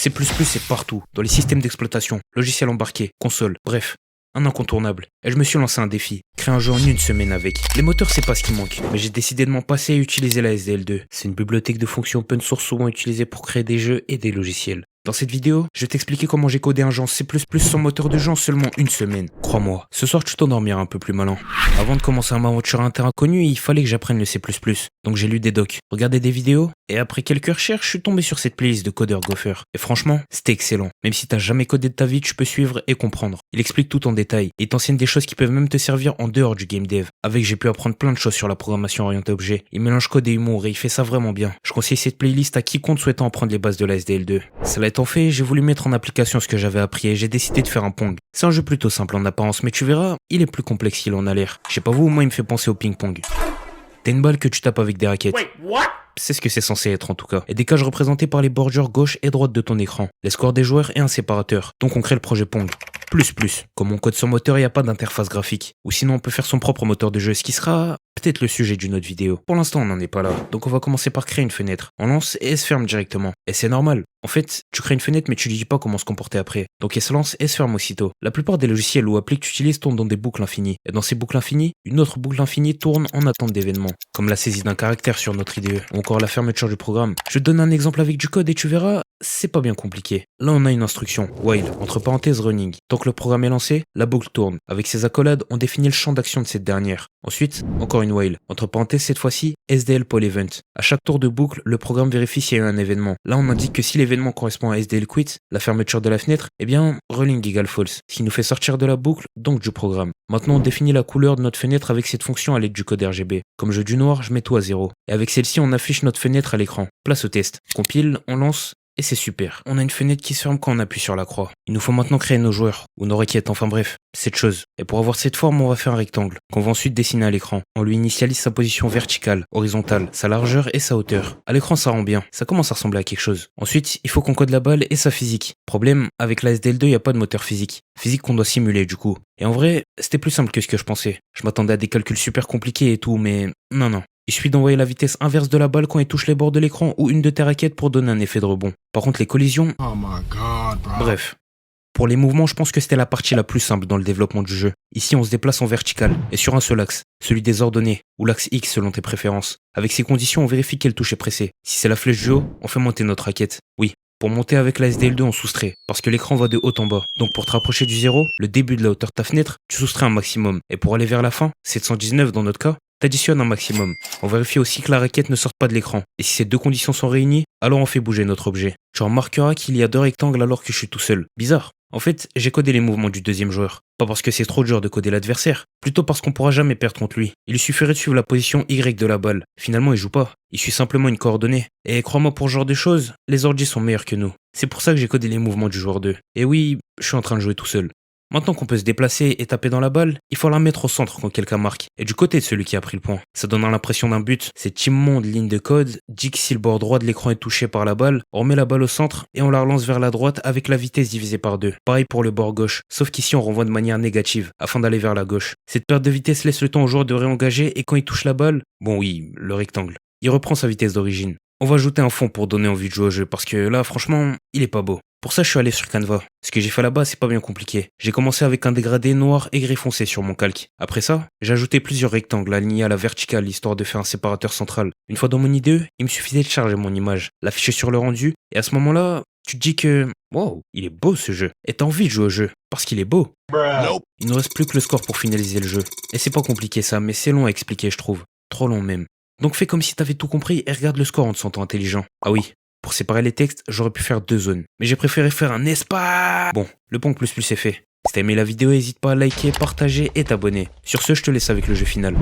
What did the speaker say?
C++ est partout, dans les systèmes d'exploitation, logiciels embarqués, consoles, bref, un incontournable. Et je me suis lancé un défi, créer un jeu en une semaine avec. Les moteurs c'est pas ce qui manque, mais j'ai décidé de m'en passer et utiliser la SDL2. C'est une bibliothèque de fonctions open source souvent utilisée pour créer des jeux et des logiciels. Dans cette vidéo, je vais t'expliquer comment j'ai codé un genre C++ sans moteur de jeu en seulement une semaine. Crois-moi, ce soir tu t'endormiras un peu plus malin. Avant de commencer à m'aventurer à un terrain connu, il fallait que j'apprenne le C++. Donc j'ai lu des docs, regardé des vidéos, et après quelques recherches, je suis tombé sur cette playlist de codeur Gopher. Et franchement, c'était excellent. Même si t'as jamais codé de ta vie, tu peux suivre et comprendre. Il explique tout en détail, et t'enseigne des choses qui peuvent même te servir en dehors du game dev. Avec, j'ai pu apprendre plein de choses sur la programmation orientée objet. Il mélange code et humour, et il fait ça vraiment bien. Je conseille cette playlist à quiconque souhaitant apprendre les bases de la SDL2. Cela étant fait, j'ai voulu mettre en application ce que j'avais appris et j'ai décidé de faire un Pong. C'est un jeu plutôt simple en apparence, mais tu verras, il est plus complexe qu'il en a l'air. Je sais pas vous, moi il me fait penser au ping-pong. T'as une balle que tu tapes avec des raquettes. C'est ce que c'est censé être en tout cas. Et des cages représentées par les bordures gauche et droite de ton écran. Les scores des joueurs et un séparateur. Donc on crée le projet Pong. Comme on code son moteur, il n'y a pas d'interface graphique. Ou sinon on peut faire son propre moteur de jeu, ce qui sera peut-être le sujet d'une autre vidéo. Pour l'instant on n'en est pas là. Donc on va commencer par créer une fenêtre. On lance et elle se ferme directement. Et c'est normal. En fait, tu crées une fenêtre mais tu lui dis pas comment se comporter après. Donc elle se lance et se ferme aussitôt. La plupart des logiciels ou applis que tu utilises tournent dans des boucles infinies. Et dans ces boucles infinies, une autre boucle infinie tourne en attente d'événements. Comme la saisie d'un caractère sur notre IDE. Ou encore la fermeture du programme. Je te donne un exemple avec du code et tu verras, c'est pas bien compliqué. Là on a une instruction, while, entre parenthèses running. Tant que le programme est lancé, la boucle tourne. Avec ces accolades, on définit le champ d'action de cette dernière. Ensuite, encore une while, entre parenthèses cette fois-ci, SDL poll event. À chaque tour de boucle, le programme vérifie s'il y a eu un événement. Là on indique que si l'événement correspond à SDL quit, la fermeture de la fenêtre, eh bien, rolling égale false, ce qui nous fait sortir de la boucle, donc du programme. Maintenant on définit la couleur de notre fenêtre avec cette fonction à l'aide du code RGB. Comme je veux du noir, je mets tout à 0. Et avec celle-ci, on affiche notre fenêtre à l'écran. Place au test. Compile, on lance. Et c'est super. On a une fenêtre qui se ferme quand on appuie sur la croix. Il nous faut maintenant créer nos joueurs, ou nos requêtes, enfin bref, cette chose. Et pour avoir cette forme, on va faire un rectangle, qu'on va ensuite dessiner à l'écran. On lui initialise sa position verticale, horizontale, sa largeur et sa hauteur. À l'écran, ça rend bien. Ça commence à ressembler à quelque chose. Ensuite, il faut qu'on code la balle et sa physique. Problème, avec la SDL2, il n'y a pas de moteur physique. Physique qu'on doit simuler du coup. Et en vrai, c'était plus simple que ce que je pensais. Je m'attendais à des calculs super compliqués et tout, mais non. Il suffit d'envoyer la vitesse inverse de la balle quand elle touche les bords de l'écran ou une de tes raquettes pour donner un effet de rebond. Par contre, les collisions... Oh my God, bro. Bref. Pour les mouvements, je pense que c'était la partie la plus simple dans le développement du jeu. Ici, on se déplace en vertical et sur un seul axe, celui des ordonnées, ou l'axe X selon tes préférences. Avec ces conditions, on vérifie quelle touche est pressée. Si c'est la flèche du haut, on fait monter notre raquette. Oui. Pour monter avec la SDL2, on soustrait, parce que l'écran va de haut en bas. Donc pour te rapprocher du 0, le début de la hauteur de ta fenêtre, tu soustrais un maximum. Et pour aller vers la fin, 719 dans notre cas, t'additionnes un maximum. On vérifie aussi que la raquette ne sorte pas de l'écran. Et si ces deux conditions sont réunies, alors on fait bouger notre objet. Tu remarqueras qu'il y a deux rectangles alors que je suis tout seul. Bizarre. En fait, j'ai codé les mouvements du deuxième joueur. Pas parce que c'est trop dur de coder l'adversaire, plutôt parce qu'on pourra jamais perdre contre lui. Il lui suffirait de suivre la position Y de la balle. Finalement, il joue pas. Il suit simplement une coordonnée. Et crois-moi, pour ce genre de choses, les ordi sont meilleurs que nous. C'est pour ça que j'ai codé les mouvements du joueur 2. Et oui, je suis en train de jouer tout seul. Maintenant qu'on peut se déplacer et taper dans la balle, il faut la mettre au centre quand quelqu'un marque, et du côté de celui qui a pris le point. Ça donne l'impression d'un but. Cette immonde ligne de code dit que si le bord droit de l'écran est touché par la balle, on met la balle au centre et on la relance vers la droite avec la vitesse divisée par 2. Pareil pour le bord gauche, sauf qu'ici on renvoie de manière négative, afin d'aller vers la gauche. Cette perte de vitesse laisse le temps au joueur de réengager et quand il touche la balle, bon oui, le rectangle, il reprend sa vitesse d'origine. On va ajouter un fond pour donner envie de jouer au jeu parce que là, franchement, il est pas beau. Pour ça, je suis allé sur Canva. Ce que j'ai fait là-bas, c'est pas bien compliqué. J'ai commencé avec un dégradé noir et gris foncé sur mon calque. Après ça, j'ai ajouté plusieurs rectangles alignés à la verticale histoire de faire un séparateur central. Une fois dans mon IDE, il me suffisait de charger mon image, l'afficher sur le rendu, et à ce moment-là, tu te dis que wow, il est beau ce jeu. Et t'as envie de jouer au jeu parce qu'il est beau. Nope. Il ne reste plus que le score pour finaliser le jeu. Et c'est pas compliqué ça, mais c'est long à expliquer, je trouve. Trop long même. Donc fais comme si t'avais tout compris et regarde le score en te sentant intelligent. Ah oui, pour séparer les textes, j'aurais pu faire 2 zones. Mais j'ai préféré faire un espace. Bon, le Pong++ est fait. Si t'as aimé la vidéo, n'hésite pas à liker, partager et t'abonner. Sur ce, je te laisse avec le jeu final.